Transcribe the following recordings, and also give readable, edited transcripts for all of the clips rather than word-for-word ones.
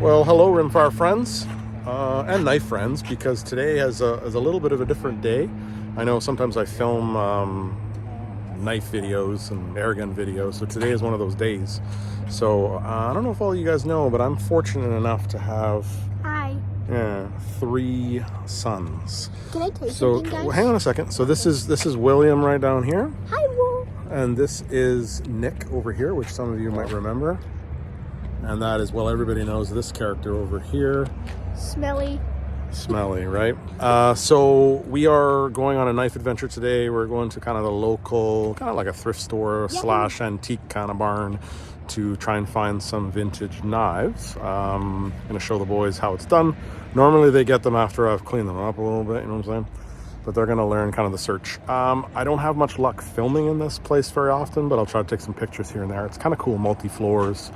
Well, hello, Rimfire friends and knife friends, because today is a little bit of a different day. I know sometimes I film knife videos and airgun videos, so today is one of those days. So I don't know if all you guys know, but I'm fortunate enough to have Hi. three sons. Can I tell you So something, guys? hang on a second. So this is William right down here, Hi, Will. and this is Nick over here, which some of you might remember. And that is, well, everybody knows this character over here. Smelly. Smelly, right? So we are going on a knife adventure today. We're going to kind of the local, kind of like a thrift store slash antique kind of barn to try and find some vintage knives. I'm going to show the boys how it's done. Normally they get them after I've cleaned them up a little bit, you know what I'm saying? But they're going to learn kind of the search. I don't have much luck filming in this place very often, but I'll try to take some pictures here and there. It's kind of cool, multi-floors.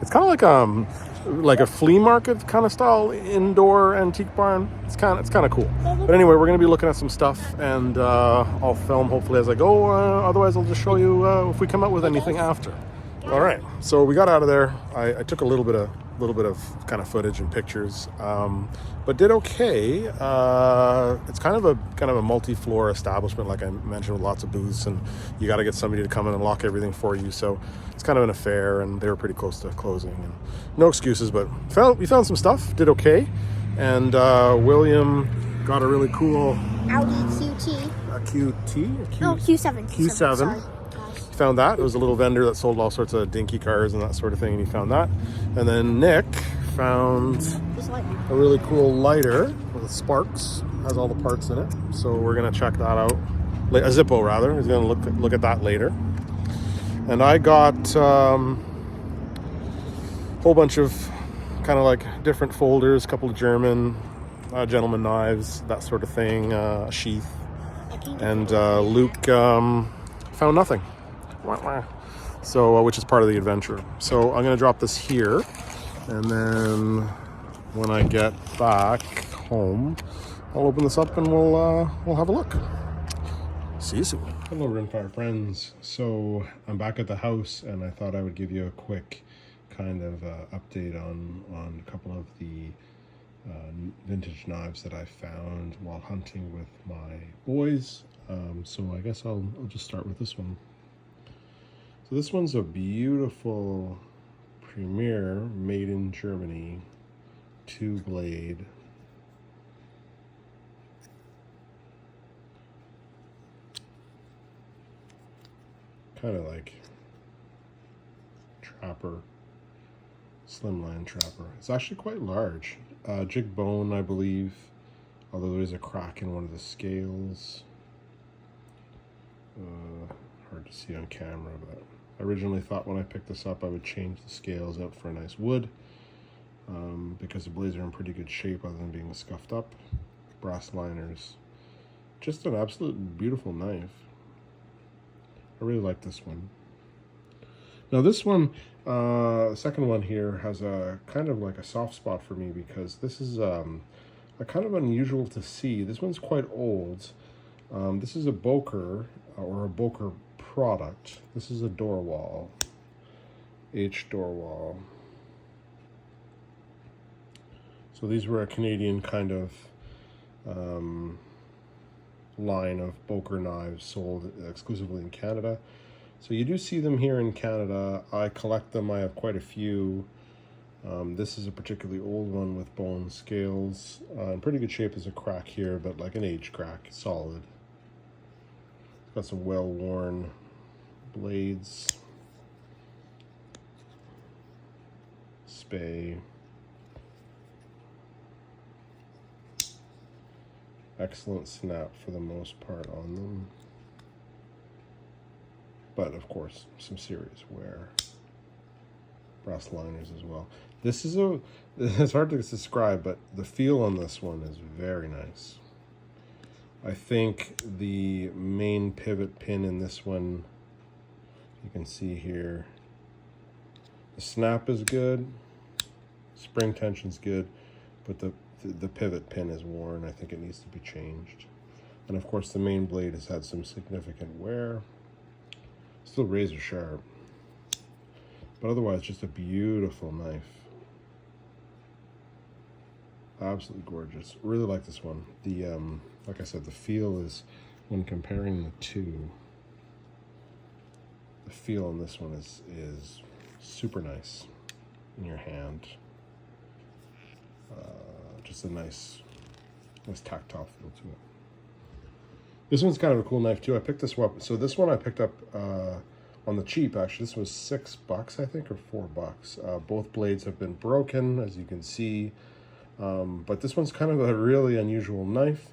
It's kind of like a flea market kind of style indoor antique barn. It's kind of cool. But anyway, we're going to be looking at some stuff, and I'll film hopefully as I go. Otherwise, I'll just show you if we come up with anything after. All right. So we got out of there. I took a little bit of kind of footage and pictures, but did okay. It's kind of a multi-floor establishment, like I mentioned, with lots of booths, and you got to get somebody to come in and lock everything for you. So it's kind of an affair, and they were pretty close to closing. And no excuses, but we found some stuff. Did okay, and William got a really cool Audi QT. a QT. No, Q7. Q7. Sorry, guys. Found that. It was a little vendor that sold all sorts of dinky cars and that sort of thing, and he found that. And then Nick found a really cool lighter with sparks, has all the parts in it. So we're gonna check that out. A Zippo rather. He's gonna look at that later. And I got a whole bunch of kind of like different folders, a couple of German gentleman knives, that sort of thing, a sheath. And Luke found nothing. So, which is part of the adventure. So I'm going to drop this here, and then when I get back home, I'll open this up and we'll have a look. See you soon. Hello, Rimfire friends. So I'm back at the house, and I thought I would give you a quick kind of update on a couple of the vintage knives that I found while hunting with my boys. So I guess I'll just start with this one. So this one's a beautiful Premier made in Germany 2-blade. Kind of like trapper, slimline trapper. It's actually quite large. Jig bone, I believe, although there is a crack in one of the scales. Hard to see on camera, but I originally thought when I picked this up I would change the scales out for a nice wood, because the blades are in pretty good shape other than being scuffed up. Brass liners. Just an absolute beautiful knife. I really like this one. Now this one, second one here, has a kind of like a soft spot for me, because this is a kind of unusual to see. This one's quite old. This is a Boker, or a Boker product. This is a Dorwall, H. Dorwall. So these were a Canadian kind of line of Boker knives sold exclusively in Canada. So you do see them here in Canada. I collect them. I have quite a few. This is a particularly old one with bone scales. In pretty good shape. There's a crack here, but like an age crack, solid. Got some well-worn blades. Spay. Excellent snap for the most part on them. But of course, some serious wear. Brass liners as well. This is it's hard to describe, but the feel on this one is very nice. I think the main pivot pin in this one, you can see here, the snap is good, spring tension's good, but the pivot pin is worn. I think it needs to be changed. And of course the main blade has had some significant wear. Still razor sharp, but otherwise just a beautiful knife. Absolutely gorgeous. Really like this one. The like I said, the feel is, when comparing the two, the feel on this one is super nice in your hand. Just a nice tactile feel to it. This one's kind of a cool knife too. I picked this one up. So this one I picked up on the cheap, actually. This was $6, I think, or $4. Both blades have been broken, as you can see. But this one's kind of a really unusual knife.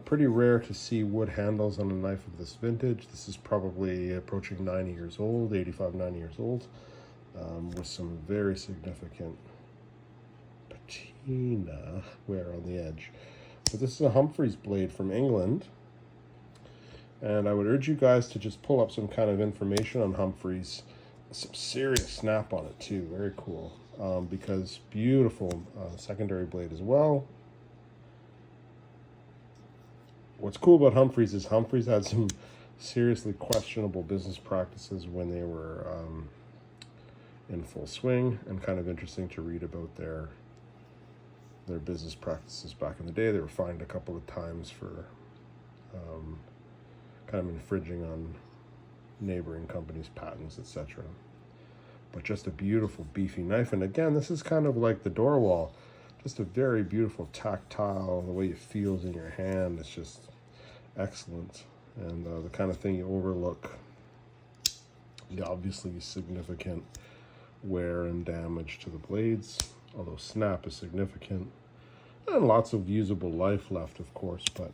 Pretty rare to see wood handles on a knife of this vintage. This is probably approaching 90 years old, 85, 90 years old, with some very significant patina wear on the edge. But this is a Humphreys blade from England. And I would urge you guys to just pull up some kind of information on Humphreys. Some serious snap on it too, very cool. Because beautiful secondary blade as well. What's cool about Humphreys is Humphreys had some seriously questionable business practices when they were in full swing, and kind of interesting to read about their business practices back in the day. They were fined a couple of times for kind of infringing on neighboring companies' patents, etc. But just a beautiful, beefy knife. And again, this is kind of like the Dorwall. Just a very beautiful tactile, the way it feels in your hand. It's just excellent. And the kind of thing you overlook, the obviously significant wear and damage to the blades, although snap is significant. And lots of usable life left, of course, but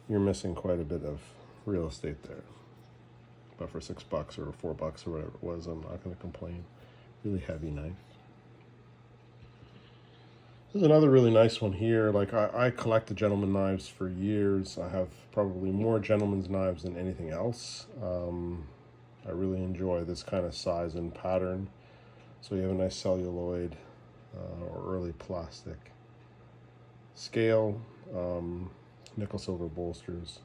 you're missing quite a bit of real estate there. But for $6 or $4 or whatever it was, I'm not going to complain. Really heavy knife. There's another really nice one here. Like I collected gentleman knives for years. I have probably more gentleman's knives than anything else. I really enjoy this kind of size and pattern. So you have a nice celluloid or early plastic scale, nickel silver bolsters.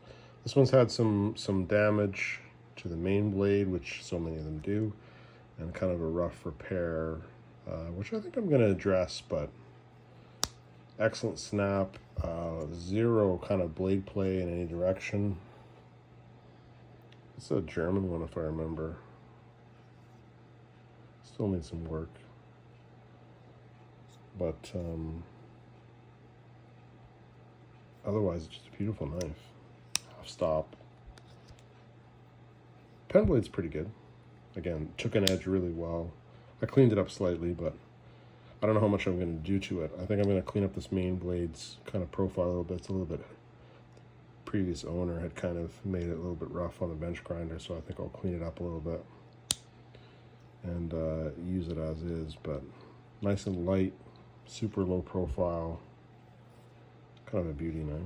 This one's had some damage to the main blade, which so many of them do, and kind of a rough repair, which I think I'm going to address, but excellent snap, zero kind of blade play in any direction. It's a German one, if I remember. Still needs some work, but otherwise it's just a beautiful knife. Half stop. Pen blade's pretty good. Again, took an edge really well. I cleaned it up slightly, but I don't know how much I'm going to do to it. I think I'm going to clean up this main blade's kind of profile a little bit. It's a little bit, previous owner had kind of made it a little bit rough on the bench grinder, so I think I'll clean it up a little bit and use it as is. But nice and light, super low profile, kind of a beauty knife.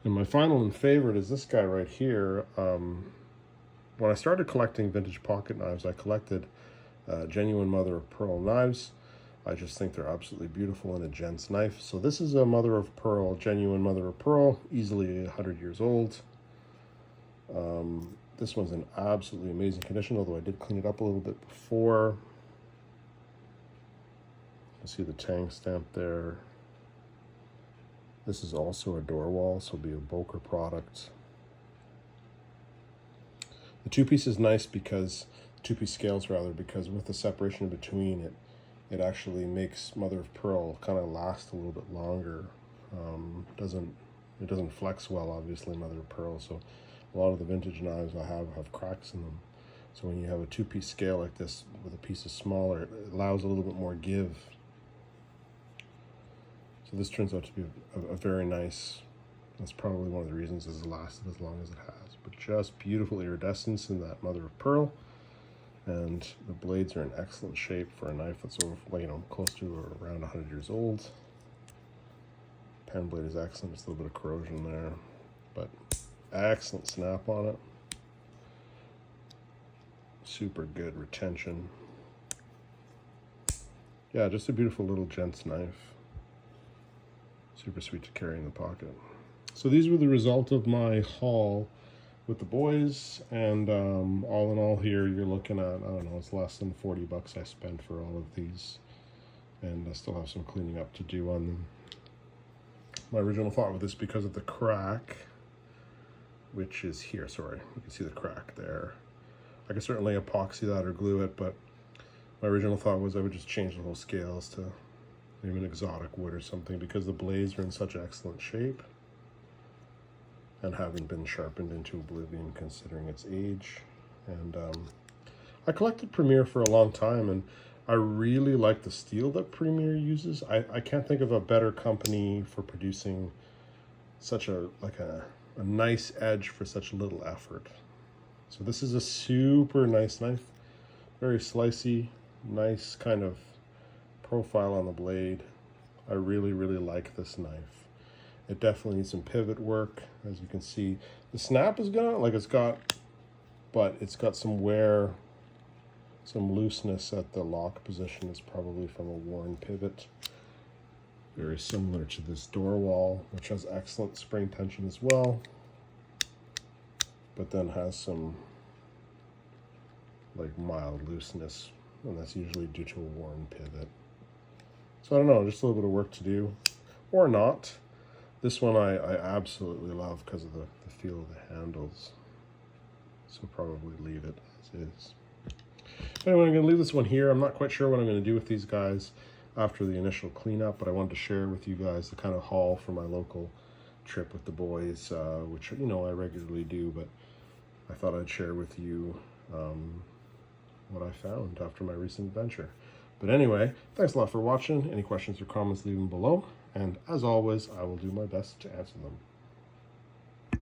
And my final and favorite is this guy right here. When I started collecting vintage pocket knives, I collected genuine mother of pearl knives. I just think they're absolutely beautiful in a gent's knife. So this is a mother of pearl, genuine mother of pearl, easily 100 years old. This one's in absolutely amazing condition, although I did clean it up a little bit before. You can see the tang stamp there. This is also a Dorwall, so it'll be a Boker product. The two-piece is nice because, two-piece scales rather, because with the separation in between it, it actually makes mother of pearl kind of last a little bit longer. It doesn't flex well, obviously, mother of pearl, so a lot of the vintage knives I have cracks in them. So when you have a two-piece scale like this with a piece is smaller, it allows a little bit more give. So this turns out to be a very nice, that's probably one of the reasons it's lasted as long as it has. But just beautiful iridescence in that mother of pearl. And the blades are in excellent shape for a knife that's over, close to or around 100 years old. Pen blade is excellent, just a little bit of corrosion there. But excellent snap on it. Super good retention. Yeah, just a beautiful little gent's knife. Super sweet to carry in the pocket. So these were the result of my haul with the boys, and all in all here, you're looking at, I don't know, it's less than $40 I spent for all of these and I still have some cleaning up to do on them. My original thought with this, because of the crack, which is here, sorry, you can see the crack there. I could certainly epoxy that or glue it, but my original thought was I would just change the whole scales to maybe an exotic wood or something, because the blades are in such excellent shape and haven't been sharpened into oblivion considering its age. And I collected Premier for a long time, and I really like the steel that Premier uses. I can't think of a better company for producing such a nice edge for such little effort. So this is a super nice knife, very slicey, nice kind of profile on the blade. I really like this knife. It definitely needs some pivot work. As you can see, the snap is gonna, but it's got some wear, some looseness at the lock position. Is probably from a worn pivot. Very similar to this door wall, which has excellent spring tension as well, but then has some mild looseness, and that's usually due to a worn pivot. So I don't know, just a little bit of work to do, or not. This one I absolutely love because of the feel of the handles. So probably leave it as is. Anyway, I'm going to leave this one here. I'm not quite sure what I'm going to do with these guys after the initial cleanup, but I wanted to share with you guys the kind of haul for my local trip with the boys, which, you know, I regularly do, but I thought I'd share with you what I found after my recent adventure. But anyway, thanks a lot for watching. Any questions or comments, leave them below. And as always, I will do my best to answer them.